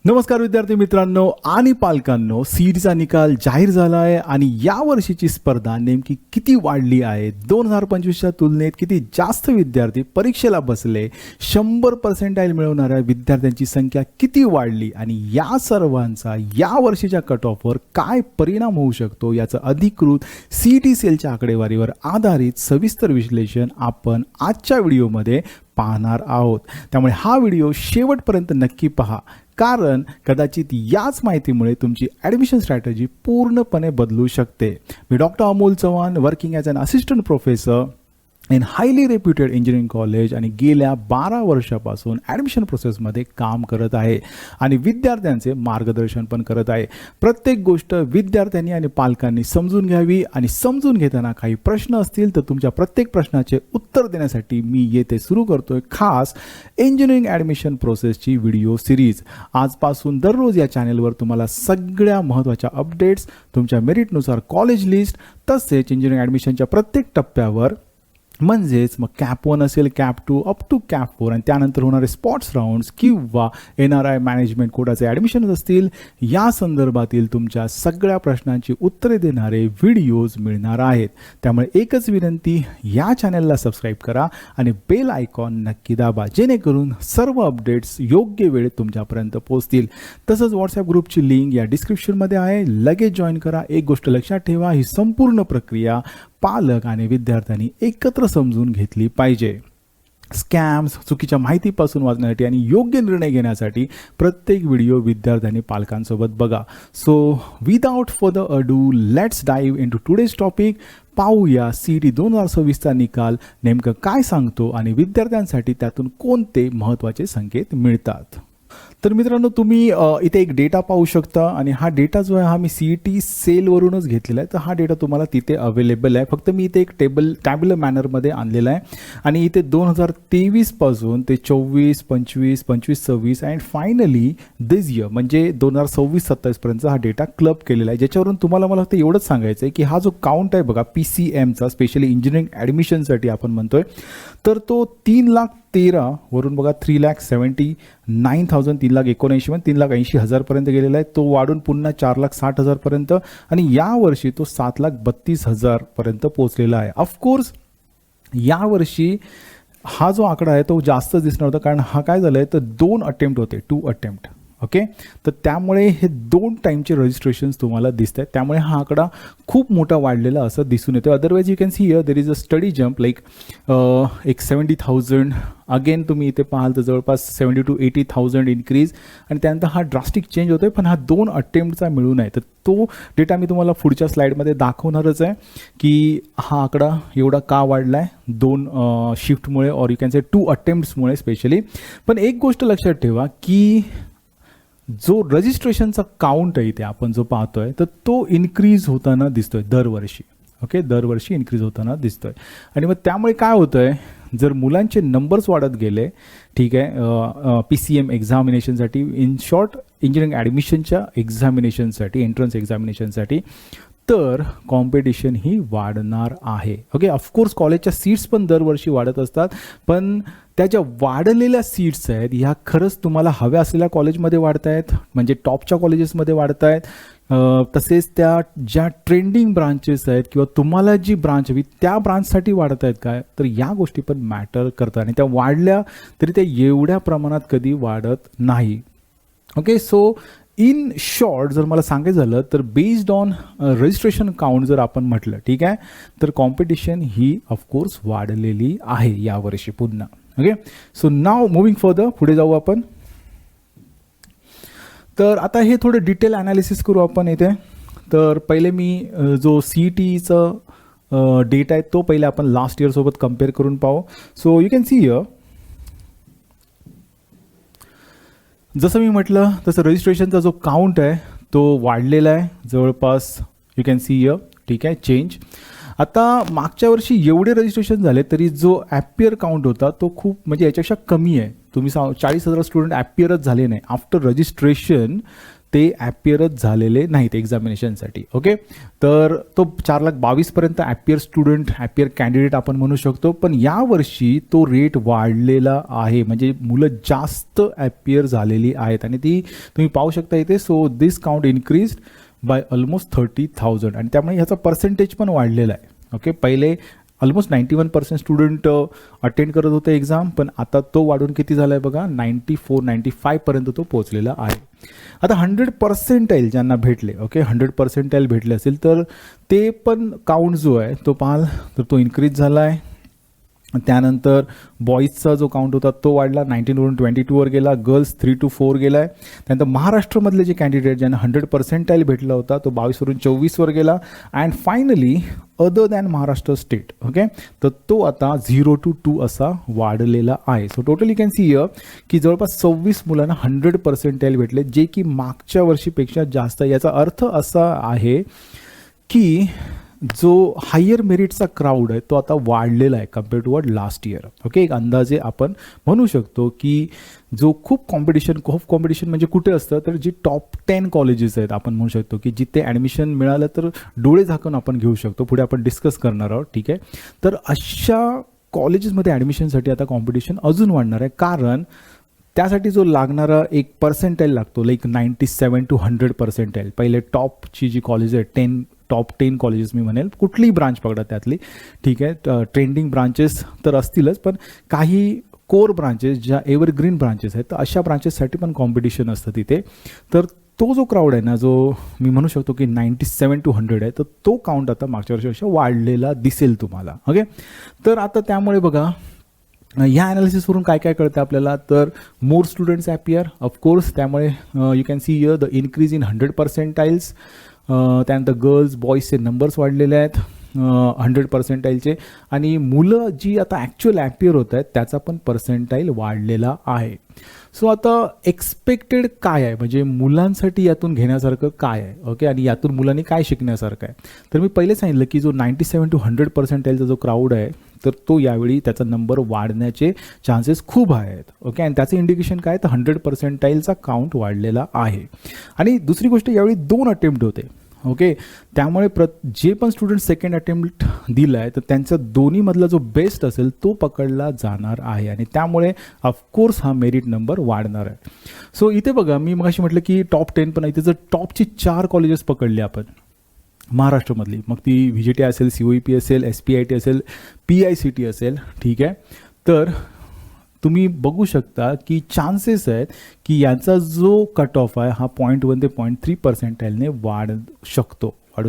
नमस्कार विद्यार्थी मित्रांनो आणि पालकांनो, सीईटीचा निकाल जाहीर झाला आहे आणि या वर्षीची स्पर्धा नेमकी किती वाढली आहे, 2025च्या तुलनेत किती जास्त विद्यार्थी परीक्षेला बसले, 100% मिळवणाऱ्या विद्यार्थ्यांची संख्या किती वाढली आणि या सर्वांचा या वर्षीच्या कट ऑफवर काय परिणाम होऊ शकतो याचं अधिकृत सीईटी सेलच्या आकडेवारीवर आधारित सविस्तर विश्लेषण आपण आजच्या व्हिडिओमध्ये पाहणार आहोत। त्यामुळे हा व्हिडिओ शेवटपर्यंत नक्की पहा, कारण कदाचित याच माहितीमुळे तुमची ॲडमिशन स्ट्रॅटेजी पूर्णपणे बदलू शकते। मी doctor Amol Chavan, working as an assistant professor in highly reputed engineering college आणि गेल्या 12 वर्षापासून ॲडमिशन प्रोसेसमध्ये काम करत आहे आणि विद्यार्थ्यांचे मार्गदर्शन पण करत आहे। प्रत्येक गोष्ट विद्यार्थ्यांनी आणि पालकांनी समजून घ्यावी आणि समजून घेताना काही प्रश्न असतील तर तुमच्या प्रत्येक प्रश्नाचे उत्तर देण्यासाठी मी येथे सुरू करतोय खास इंजिनिअरिंग ॲडमिशन प्रोसेसची व्हिडिओ सिरीज। आजपासून दररोज या चॅनेलवर तुम्हाला सगळ्या महत्त्वाच्या अपडेट्स, तुमच्या मेरिटनुसार कॉलेज लिस्ट, तसेच इंजिनिअरिंग ॲडमिशनच्या प्रत्येक टप्प्यावर म्हणजेच मग कॅप 1 असेल, कॅप 2 अप टू कॅप 4 आणि त्यानंतर होणारे स्पॉट्स राऊंड्स किंवा NRI मॅनेजमेंट कोडाचे ॲडमिशन्स असतील, या संदर्भातील तुमच्या सगळ्या प्रश्नांची उत्तरे देणारे व्हिडिओज मिळणार आहेत। त्यामुळे एकच विनंती, या चॅनलला सबस्क्राईब करा आणि बेल आयकॉन नक्की दाबा, जेणेकरून सर्व अपडेट्स योग्य वेळेत तुमच्यापर्यंत पोहोचतील। तसंच व्हॉट्सॲप ग्रुपची लिंक या डिस्क्रिप्शनमध्ये आहे, लगेच जॉईन करा। एक गोष्ट लक्षात ठेवा, ही संपूर्ण प्रक्रिया पालक आणि विद्यार्थ्यांनी एकत्र समजून घेतली पाहिजे। स्कॅम्स, चुकीच्या माहितीपासून वाचण्यासाठी आणि योग्य निर्णय घेण्यासाठी प्रत्येक व्हिडिओ विद्यार्थ्यांनी पालकांसोबत बघा। So without further ado, let's डाईव्ह into today's topic. पाहूया सीईटी 2026चा निकाल नेमकं काय सांगतो आणि विद्यार्थ्यांसाठी त्यातून कोणते महत्त्वाचे संकेत मिळतात। तर मित्रांनो, तुम्ही इथे एक डेटा पाहू शकता आणि हा डेटा जो आहे हा मी सीईटी सेलवरूनच घेतलेला आहे। तर हा डेटा तुम्हाला तिथे अवेलेबल आहे, फक्त मी इथे एक टॅब्युलर मॅनरमध्ये आणलेला आहे आणि इथे 2023 पासून ते 24, 25, 25, 26 अँड फायनली दिस इयर म्हणजे 2026-27 पर्यंतचा हा डेटा क्लब केलेला आहे, ज्याच्यावरून तुम्हाला मला फक्त एवढंच सांगायचं आहे की हा जो काउंट आहे बघा PCMचा, स्पेशली इंजिनिअरिंग ॲडमिशनसाठी आपण म्हणतोय, तर तो 3,13,000 वरून बघा 3,79,000, 3,79,000 3,80,000 पर्यंत गेलेला आहे। तो वाढून पुन्हा 4,60,000 पर्यंत आणि यावर्षी तो 7,32,000 पर्यंत पोहोचलेला आहे। ऑफकोर्स यावर्षी हा जो आकडा आहे तो जास्त दिसणार होता, कारण हा काय झालं आहे तर 2 अटेम्प्ट होते, 2 अटेम्प्ट, ओके। तर त्यामुळे हे 2 टाईमचे रजिस्ट्रेशन्स तुम्हाला दिसत आहेत, त्यामुळे हा आकडा खूप मोठा वाढलेला असं दिसून येतो। Otherwise you can see here there is a study jump like एक 70,000 अगेन तुम्ही इथे पाहाल तर जवळपास 70,000 to 80,000 इन्क्रीज आणि त्यानंतर हा ड्रास्टिक चेंज होतोय, पण हा 2 अटेम्प्टचा मिळून आहे। तर तो डेटा मी तुम्हाला पुढच्या स्लाईडमध्ये दाखवणारच आहे की हा आकडा एवढा का वाढला आहे, 2 शिफ्टमुळे और यू कॅन से 2 अटेम्प्ट्समुळे स्पेशली। पण एक गोष्ट लक्षात ठेवा की जो रजिस्ट्रेशनचा काउंट आहे इथे आपण जो पाहतोय तर तो इन्क्रीज होताना दिसतोय दरवर्षी, ओके, दरवर्षी इन्क्रीज होताना दिसतोय। आणि मग त्यामुळे काय होतंय, जर मुलांचे नंबर्स वाढत गेले, ठीक आहे, PCM एक्झामिनेशनसाठी, इन शॉर्ट इंजिनिअरिंग ॲडमिशनच्या एक्झामिनेशनसाठी, एंट्रन्स एक्झामिनेशनसाठी, तर कॉम्पिटिशन ही वाढणार आहे, ओके। ऑफकोर्स कॉलेजच्या सीट्स पण दरवर्षी वाढत असतात, पण त्या ज्या वाढलेल्या सीट्स आहेत ह्या खरंच तुम्हाला हव्या असलेल्या कॉलेजमध्ये वाढत आहेत, म्हणजे टॉपच्या कॉलेजेसमध्ये वाढत आहेत, तसेच त्या ज्या ट्रेंडिंग ब्रांचेस आहेत किंवा तुम्हाला जी ब्रांच हवी त्या ब्रांचसाठी वाढत आहेत काय, तर या गोष्टी पण मॅटर करतात आणि त्या वाढल्या तरी त्या एवढ्या प्रमाणात कधी वाढत नाही, ओके। सो इन शॉर्ट जर मला सांगायचं झालं तर बेस्ड ऑन रजिस्ट्रेशन काउंट जर आपण म्हटलं, ठीक आहे, तर कॉम्पिटिशन ही ऑफकोर्स वाढलेली आहे यावर्षी पुन्हा, ओके। सो नाव मूव्हिंग फर्दर, पुढे जाऊ आपण। तर आता हे थोडं डिटेल ॲनालिसिस करू आपण इथे। तर पहिले मी जो CETचं डेटा आहे तो पहिले आपण लास्ट इयरसोबत कम्पेअर करून पाहू। So you can see here, जसं मी म्हटलं तसं रजिस्ट्रेशनचा जो काउंट आहे तो वाढलेला आहे जवळपास, यू कॅन सी हिअर, ठीक आहे, चेंज। आता मागच्या वर्षी एवढे रजिस्ट्रेशन झाले तरी जो ॲपियर काउंट होता तो खूप म्हणजे याच्यापेक्षा कमी आहे। तुम्ही 40,000 स्टुडंट ॲपियरच झाले नाही आफ्टर रजिस्ट्रेशन, ते ॲपियरच झालेले नाहीत एक्झामिनेशनसाठी. ओके, तर तो 4,22,000पर्यंत ॲपियर स्टुडंट, ॲपियर कॅन्डिडेट आपण म्हणू शकतो. पण यावर्षी तो रेट वाढलेला आहे, म्हणजे मुलं जास्त ॲपियर झालेली आहेत आणि ती तुम्ही पाहू शकता इथे. So this count increased by almost 30,000 आणि त्यामुळे ह्याचा पर्सेंटेज पण वाढलेला आहे. ओके, पहिले ऑलमोस्ट 91% स्टुडंट अटेंड करत होते एक्झाम, पण आता तो वाढून किती झाला आहे बघा, 94-95पर्यंत तो पोहोचलेला आहे. आता 100% ज्यांना भेटले, ओके 100% भेटले असेल तर ते पण काउंट जो आहे तो पाहाल तर तो इन्क्रीज झाला आहे. त्यानंतर बॉईजचा जो काउंट होता तो वाढला, 19 वरून 22वर गेला. गर्ल्स 3 to 4 गेला आहे. त्यानंतर महाराष्ट्रामधले जे कॅन्डिडेट ज्यांना 100% भेटला होता तो 22 वरून 24वर गेला. And finally other than Maharashtra state, okay, तर तो आता 0 to 2 असा वाढलेला आहे. So total you can see here की जवळपास 26 मुलांना 100% भेटले, जे की मागच्या वर्षीपेक्षा जास्त. याचा अर्थ असा आहे की जो हायर मेरिटचा क्राऊड आहे तो आता वाढलेला आहे compare to what last year. Okay, एक अंदाजे आपण म्हणू शकतो की जो खूप कॉम्पिटिशन म्हणजे कुठे असतं तर जी टॉप 10 कॉलेजेस आहेत आपण म्हणू शकतो की जिथे ॲडमिशन मिळालं तर डोळे झाकून आपण घेऊ शकतो. पुढे आपण डिस्कस करणार आहोत, ठीक आहे. तर अशा कॉलेजेसमध्ये ॲडमिशनसाठी आता कॉम्पिटिशन अजून वाढणार आहे, कारण त्यासाठी जो लागणारा एक पर्सेंटाईल लागतो, लाईक 97 to 100%. पहिले टॉपची जी कॉलेज आहे टॉप 10 कॉलेजेस मी म्हणेल, कुठलीही ब्रांच पकडा त्यातली, ठीक आहे. ट्रेंडिंग ब्रांचेस तर असतीलच, पण काही कोर ब्रांचेस ज्या एव्हरग्रीन ब्रांचेस आहेत तर अशा ब्रांचेससाठी पण कॉम्पिटिशन असतं तिथे. तर तो जो क्राऊड आहे ना, जो मी म्हणू शकतो की 97 to 100 आहे, तर तो काउंट आता मागच्या वर्षीपेक्षा वाढलेला दिसेल तुम्हाला. ओके, तर आता त्यामुळे बघा ह्या ॲनालिसिसवरून काय काय कळतं आपल्याला, तर मोर स्टुडंट्स ॲपियर ऑफकोर्स, त्यामुळे you can see here the increase in 100%. त्यानंतर गर्ल्स बॉईजचे नंबर्स वाढलेले आहेत 100%चे, आणि मुलं जी आता ॲक्च्युअल ॲपियर होत आहेत त्याचा पण पर्सेंटाईल वाढलेला आहे. सो आता एक्सपेक्टेड काय आहे, म्हणजे मुलांसाठी यातून घेण्यासारखं काय आहे, ओके, आणि यातून मुलांनी काय शिकण्यासारखं आहे. तर मी पहिले सांगितलं की जो 97 to 100%चा जो क्राऊड आहे तर तो यावेळी त्याचा नंबर वाढण्याचे चान्सेस खूप आहेत. ओके, आणि त्याचं इंडिकेशन काय, तर 100%चा काउंट वाढलेला आहे. आणि दुसरी गोष्ट, यावेळी 2 अटेम्प्ट होते. ओके, त्यामुळे जे पण स्टुडंट सेकंड अटेम्प्ट दिला आहे तर त्यांचा दोन्हीमधला जो बेस्ट असेल तो पकडला जाणार आहे, आणि त्यामुळे ऑफकोर्स हा मेरिट नंबर वाढणार आहे. सो इथे बघा, मी मगाशी म्हटलं की टॉप 10, पण इथे जर टॉपची 4 कॉलेजेस पकडली आपण महाराष्ट्रामधली, मग ती VGT असेल, COEP असेल, SPIT असेल, PICT असेल, ठीक आहे, तर तुम्ही बघू शकता की चान्सेस आहेत की यांचा जो कट ऑफ आहे हा 0.1 ते 0.3% वाढू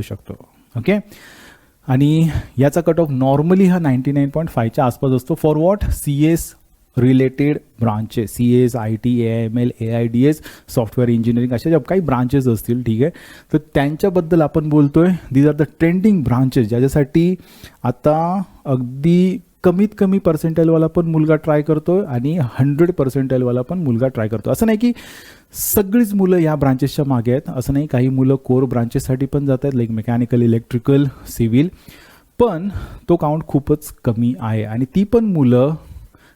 शकतो. ओके, आणि याचा कट ऑफ नॉर्मली हा 99.5च्या आसपास असतो. For what, CS related branches, CS, IT, AIML, AIDS, software engineering, अशा ज्या काही ब्रांचेस असतील, ठीक आहे, तर त्यांच्याबद्दल आपण बोलतोय. These are the trending branches, ज्याच्यासाठी आता अगदी कमीत कमी पर्सेंटाईलवाला पण मुलगा ट्राय करतो आणि 100%वाला पण मुलगा ट्राय करतो. असं नाही की सगळीच मुलं या ब्रांचेसच्या मागे आहेत, असं नाही. काही मुलं कोर ब्रांचेससाठी पण जात आहेत, लाईक मेकॅनिकल, इलेक्ट्रिकल, सिव्हिल, पण तो काउंट खूपच कमी आहे, आणि ती पण मुलं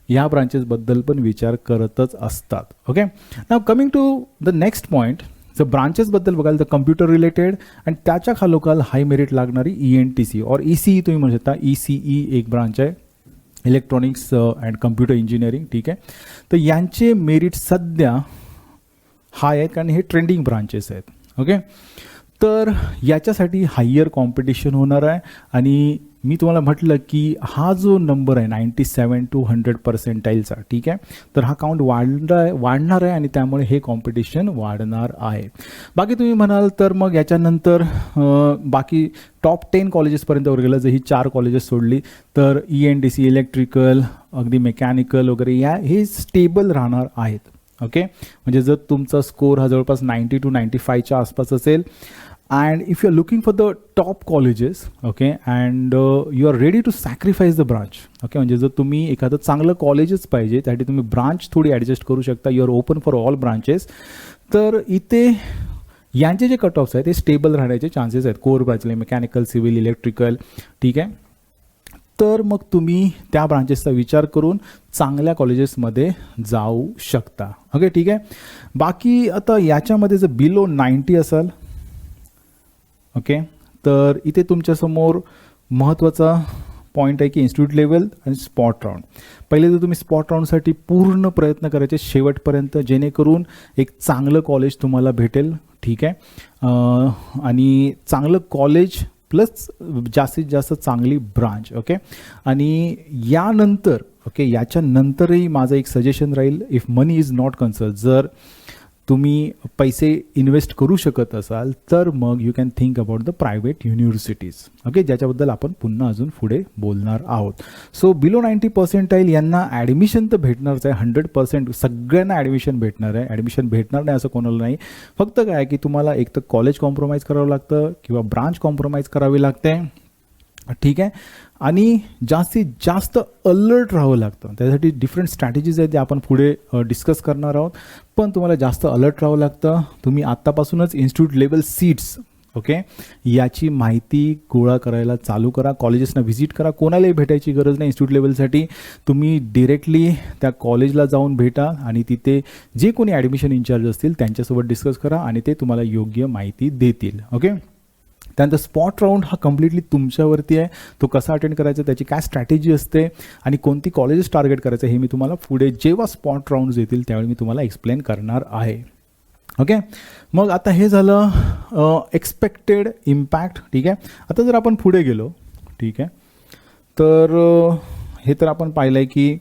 या ब्रांचेसबद्दल पण विचार करतच असतात. Okay, now coming to the next point, जर ब्रांचेसबद्दल बघाल तर कम्प्युटर रिलेटेड आणि त्याच्या खालोखाल हाय मेरिट लागणारी ENTC और ECE तुम्ही म्हणू शकता. ECE एक ब्रांच आहे, इलेक्ट्रॉनिक्स अँड कम्प्युटर इंजिनिअरिंग, ठीक आहे. तर यांचे मेरिट सध्या हाय आहेत, कारण हे ट्रेंडिंग ब्रांचेस आहेत. ओके, तर याच्यासाठी हायर कॉम्पिटिशन होणार आहे, आणि मी तुम्हाला म्हटलं की हा जो नंबर आहे 97 to 100%चा, ठीक आहे, तर हा काउंट वाढणार आहे आणि त्यामुळे हे कॉम्पिटिशन वाढणार आहे. बाकी तुम्ही म्हणाल तर मग याच्यानंतर बाकी टॉप 10 कॉलेजेसपर्यंत वर गेलं, जर ही 4 कॉलेजेस सोडली तर ENTC, इलेक्ट्रिकल, अगदी मेकॅनिकल वगैरे हे स्टेबल राहणार आहेत. ओके, म्हणजे जर तुमचा स्कोर हा जवळपास 90 to 95च्या आसपास असेल, and if you are looking for the top colleges, okay, and you are ready to sacrifice the branch, okay, म्हणजे जर तुम्ही एखादं चांगलं कॉलेजच पाहिजे त्यासाठी तुम्ही ब्रांच थोडी ॲडजस्ट करू शकता, you are open for all branches, तर इथे यांचे जे कट ऑफ्स आहेत ते स्टेबल राहण्याचे चान्सेस आहेत. कोर ब्रांचले मेकॅनिकल, सिव्हिल, इलेक्ट्रिकल, ठीक आहे. तर मग तुम्ही त्या ब्रांचेसचा विचार करून चांगल्या कॉलेजेसमध्ये जाऊ शकता. ओके, ठीक आहे. बाकी आता याच्यामध्ये जर बिलो 90 असाल, ओके, तर इथे तुमच्यासमोर महत्त्वाचा पॉईंट आहे की इन्स्टिट्यूट लेवल आणि स्पॉट राऊंड. पहिले तर तुम्ही स्पॉट राऊंडसाठी पूर्ण प्रयत्न करायचे शेवटपर्यंत, जेणेकरून एक चांगलं कॉलेज तुम्हाला भेटेल. ठीक आहे. आणि चांगलं कॉलेज प्लस जास्तीत जास्त चांगली ब्रांच. ओके, आणि यानंतर याच्यानंतरही माझं एक सजेशन राहील, if money is not concern, जर तुम्ही पैसे इन्व्हेस्ट करू शकत असाल तर मग you can think about the private universities. Okay, ज्याच्याबद्दल आपण पुन्हा अजून पुढे बोलणार आहोत. सो बिलो 90% यांना ॲडमिशन तर भेटणारच आहे, 100% सगळ्यांना ॲडमिशन भेटणार आहे. ॲडमिशन भेटणार नाही असं कोणाला नाही. फक्त काय की तुम्हाला एक तर कॉलेज कॉम्प्रोमाइज करावं लागतं किंवा ब्रांच कॉम्प्रोमाइज करावी लागते. ठीक आहे. आणि जास्तीत जास्त अलर्ट राहावं लागतं. त्यासाठी डिफरंट स्ट्रॅटेजीज आहेत, ते आपण पुढे डिस्कस करणार आहोत. पण तुम्हाला जास्त अलर्ट राहावं लागतं. तुम्ही आत्तापासूनच इन्स्टिट्यूट लेवल सीट्स याची माहिती गोळा करायला चालू करा. कॉलेजेसना व्हिजिट करा. कोणालाही भेटायची गरज नाही. इन्स्टिट्यूट लेवलसाठी तुम्ही डिरेक्टली त्या कॉलेजला जाऊन भेटा आणि तिथे जे कोणी ॲडमिशन इन्चार्ज असतील त्यांच्यासोबत डिस्कस करा आणि ते तुम्हाला योग्य माहिती देतील. ओके, त्यानंतर स्पॉट राऊंड हा कम्प्लिटली तुमच्यावरती आहे. तो कसा अटेंड करायचा, त्याची काय स्ट्रॅटेजी असते आणि कोणती कॉलेजेस टार्गेट करायचं हे मी तुम्हाला पुढे जेव्हा स्पॉट राऊंड्स येतील त्यावेळी मी तुम्हाला एक्सप्लेन करणार आहे. ओके, मग आता हे झालं एक्सपेक्टेड इम्पॅक्ट. ठीक आहे. आता जर आपण पुढे गेलो, ठीक आहे, तर हे तर आपण पाहिलं आहे की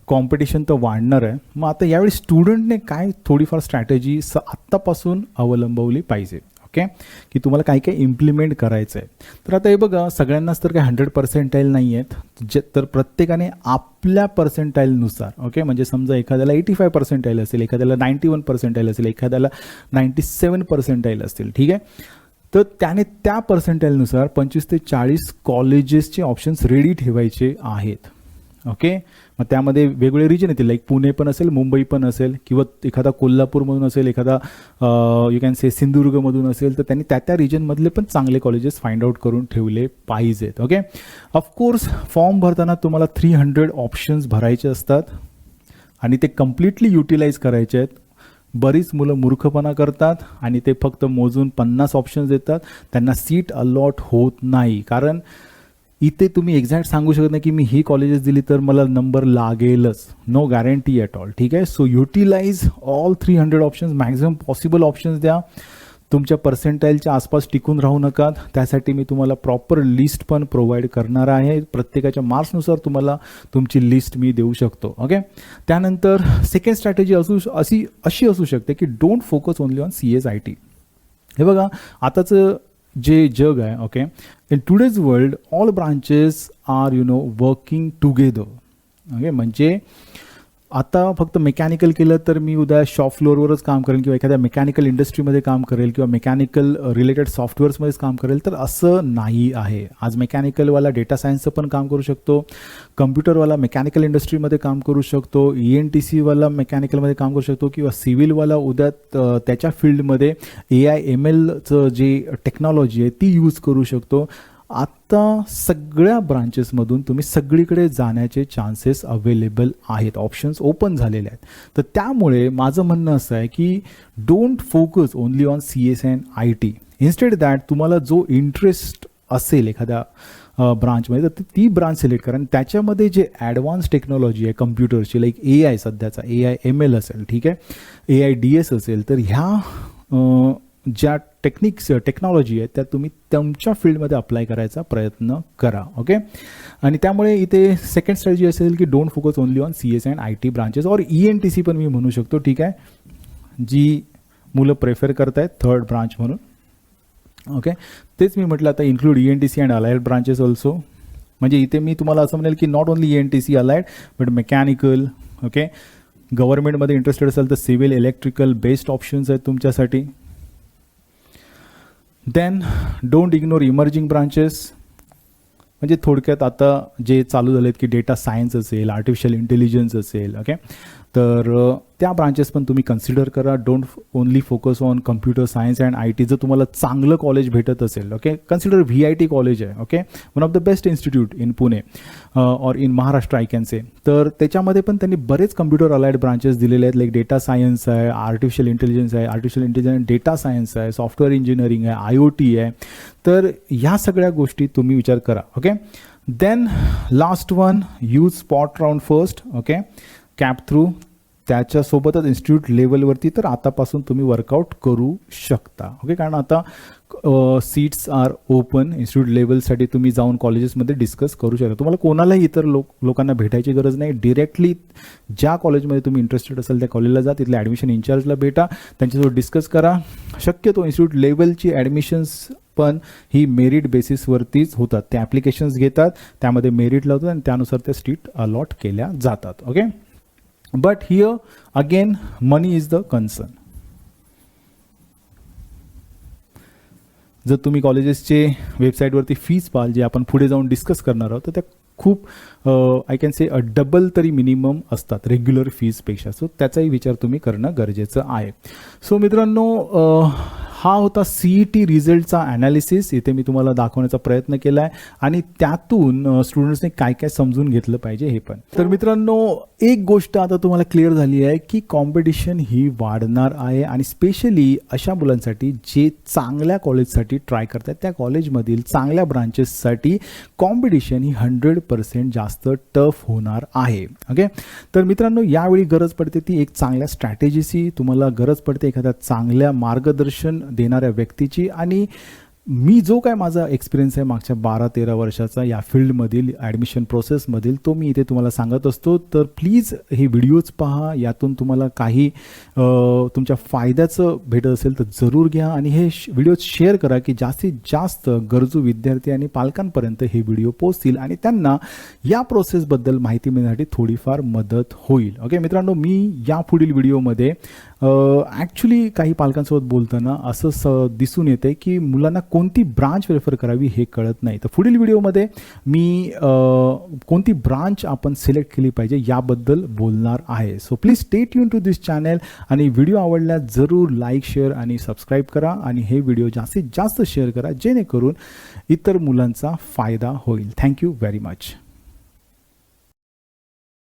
कॉम्पिटिशन तर वाढणार आहे. मग आता यावेळी स्टुडंटने काय थोडीफार स्ट्रॅटेजी आत्तापासून अवलंबवली पाहिजे. ओके, की तुम्हाला काही काही इम्प्लिमेंट करायचं आहे. तर आता हे बघा, सगळ्यांनाच तर काही 100% नाही आहेत, तर प्रत्येकाने आपल्या पर्सेंटाईलनुसार, ओके, म्हणजे समजा एखाद्याला 85% असेल, एखाद्याला 91% असेल, एखाद्याला 97% असतील. ठीक आहे. तर त्याने त्या पर्सेंटाईलनुसार 25 ते 40 कॉलेजेसचे ऑप्शन्स रेडी ठेवायचे आहेत. ओके, मग त्यामध्ये वेगवेगळे रिजन येतील, लाईक पुणे पण असेल, मुंबई पण असेल, किंवा एखादा कोल्हापूरमधून असेल, एखादा यू कॅन से सिंधुदुर्गमधून असेल, तर त्यांनी त्या रिजनमधले पण चांगले कॉलेजेस फाइंड आउट करून ठेवले पाहिजेत. ओके, ऑफकोर्स फॉर्म भरताना तुम्हाला 300 ऑप्शन्स भरायचे असतात आणि ते कम्प्लिटली युटिलाइज करायचे आहेत. बरीच मुलं मूर्खपणा करतात आणि ते फक्त मोजून 50 ऑप्शन्स देतात, त्यांना सीट अलॉट होत नाही. कारण इथे तुम्ही एक्झॅक्ट सांगू शकत नाही की मी ही कॉलेजेस दिली तर मला नंबर लागेलच. No guarantee at all. ठीक आहे. So utilize all 300 options, maximum possible options द्या. तुमच्या पर्सेंटाईलच्या आसपास टिकून राहू नका. त्यासाठी मी तुम्हाला प्रॉपर लिस्ट पण प्रोव्हाइड करणार आहे. प्रत्येकाच्या मार्क्सनुसार तुम्हाला तुमची लिस्ट मी देऊ शकतो. ओके, त्यानंतर सेकंड स्ट्रॅटेजी अशी असू शकते की don't focus only on CSIT. हे बघा, आताचं जे जग आहे, okay, in today's world all branches are working together. Okay, म्हणजे आता फक्त मेकॅनिकल केलं तर मी उद्या शॉप फ्लोअरवरच काम करेल किंवा एखाद्या मेकॅनिकल इंडस्ट्रीमध्ये काम करेल किंवा मेकॅनिकल रिलेटेड सॉफ्टवेअर्समध्येच काम करेल, तर असं नाही आहे. आज मेकॅनिकलवाला डेटा सायन्सचं पण काम करू शकतो, कम्प्युटरवाला मेकॅनिकल इंडस्ट्रीमध्ये काम करू शकतो, ENTCवाला मेकॅनिकलमध्ये काम करू शकतो किंवा सिव्हिलवाला उद्या त्याच्या फील्डमध्ये AI/MLचं जे टेक्नॉलॉजी आहे ती यूज करू शकतो. आता सगळ्या ब्रांचेसमधून तुम्ही सगळीकडे जाण्याचे चान्सेस अवेलेबल आहेत, ऑप्शन्स ओपन झालेले आहेत. तर त्यामुळे माझं म्हणणं असं आहे की don't focus only on CSIT. Instead that तुम्हाला जो इंटरेस्ट असेल एखाद्या ब्रांचमध्ये तर ती ब्रांच सिलेक्ट करा आणि त्याच्यामध्ये जे ॲडव्हान्स टेक्नॉलॉजी आहे कम्प्युटरची, लाईक AI सध्याचा AI/ML असेल, ठीक आहे, AIDS असेल, तर ह्या ज्या टेक्नॉलॉजी आहे त्या तुम्ही तुमच्या फील्डमध्ये अप्लाय करायचा प्रयत्न करा. ओके, आणि त्यामुळे इथे सेकंड स्ट्रॅटेजी असेल की don't focus only on CSIT branches और ENTC पण मी म्हणू शकतो. ठीक आहे, जी मुलं प्रेफर करतायत थर्ड ब्रांच म्हणून. ओके, तेच मी म्हटलं आता include ENTC and allied branches also. म्हणजे इथे मी तुम्हाला असं म्हणेल की not only ENTC allied but mechanical. Okay, गव्हर्नमेंटमध्ये इंटरेस्टेड असेल तर सिव्हिल इलेक्ट्रिकल बेस्ड ऑप्शन्स आहेत तुमच्यासाठी. Then don't ignore emerging branches. म्हणजे थोडक्यात आता जे चालू झालेत की डेटा सायन्स असेल, आर्टिफिशियल इंटेलिजन्स असेल, ओके, तर त्या ब्रांचेस पण तुम्ही कन्सिडर करा. Don't only focus on computer science and I T. जर तुम्हाला चांगलं कॉलेज भेटत असेल, ओके, कन्सिडर VIT कॉलेज आहे, okay, one of the best institute in Pune और in Maharashtra I can say. तर त्याच्यामध्ये पण त्यांनी बरेच कम्प्युटर अलाइड ब्रांचेस दिलेले आहेत. लाईक डेटा सायन्स आहे, आर्टिफिशियल इंटेलिजन्स डेटा सायन्स आहे, सॉफ्टवेअर इंजिनिअरिंग आहे, IoT आहे. तर ह्या सगळ्या गोष्टी तुम्ही विचार करा. Okay, then last one, use spot round first. Okay, CAP through. त्याच्यासोबतच इन्स्टिट्यूट लेवलवरती तर आतापासून तुम्ही वर्कआउट करू शकता. ओके, कारण आता सीट्स आर ओपन. इन्स्टिट्यूट लेवलसाठी तुम्ही जाऊन कॉलेजेसमध्ये डिस्कस करू शकता. तुम्हाला कोणालाही इतर लोकांना भेटायची गरज नाही. डिरेक्टली ज्या कॉलेजमध्ये तुम्ही इंटरेस्टेड असाल त्या कॉलेजला जा, तिथल्या ॲडमिशन इन्चार्जला भेटा, त्यांच्यासोबत डिस्कस करा. शक्यतो इन्स्टिट्यूट लेवलची ॲडमिशन्स पण ही मेरिट बेसिसवरतीच होतात. ते ॲप्लिकेशन्स घेतात, त्यामध्ये मेरिट लावतात आणि त्यानुसार त्या सीट अलॉट केल्या जातात. Okay, but here again money is the concern. जर तुम्ही कॉलेजेसचे वेबसाईटवरती फीज पाहाल, जे आपण पुढे जाऊन डिस्कस करणार आहोत, तर त्या खूप आय कॅन से डबल तरी मिनिमम असतात रेग्युलर फीजपेक्षा. सो त्याचाही विचार तुम्ही करणं गरजेचं आहे. सो मित्रांनो, हा होता CET रिझल्टचा ॲनालिसिस. इथे मी तुम्हाला दाखवण्याचा प्रयत्न केला आहे आणि त्यातून स्टुडंट्सने काय काय समजून घेतलं पाहिजे हे पण. तर मित्रांनो, एक गोष्ट आता तुम्हाला क्लिअर झाली आहे की कॉम्पिटिशन ही वाढणार आहे आणि स्पेशली अशा मुलांसाठी जे चांगल्या कॉलेजसाठी ट्राय करतात, त्या कॉलेजमधील चांगल्या ब्रांचेससाठी कॉम्पिटिशन ही 100% जास्त टफ होणार आहे. ओके, तर मित्रांनो, यावेळी गरज पडते ती एक चांगल्या स्ट्रॅटेजीची. तुम्हाला गरज पडते एखाद्या चांगल्या मार्गदर्शन देणाऱ्या व्यक्तीची. आणि मी जो काय माझा एक्सपिरियन्स आहे मागच्या 12-13 वर्षाचा या फील्डमधील ॲडमिशन प्रोसेसमधील, तो मी इथे तुम्हाला सांगत असतो. तर प्लीज हे व्हिडिओज पहा, यातून तुम्हाला काही तुमच्या फायद्याचं भेटत असेल तर जरूर घ्या आणि हे व्हिडिओज शेअर करा की जास्तीत जास्त गरजू विद्यार्थी आणि पालकांपर्यंत हे व्हिडिओ पोहोचतील आणि त्यांना या प्रोसेसबद्दल माहिती मिळण्यासाठी थोडीफार मदत होईल. ओके मित्रांनो, मी या पुढील व्हिडिओमध्ये ॲक्च्युली काही पालकांसोबत बोलताना असं दिसून येते की मुलांना कोणती ब्रांच प्रेफर करावी हे कळत नाही. तर पुढील व्हिडिओमध्ये मी कोणती ब्रांच आपण सिलेक्ट केली पाहिजे याबद्दल बोलणार आहे. So please stay tune to this channel आणि व्हिडिओ आवडल्यास जरूर लाईक, शेअर आणि सबस्क्राईब करा आणि हे व्हिडिओ जास्तीत जास्त शेअर करा जेणेकरून इतर मुलांचा फायदा होईल. Thank you very much.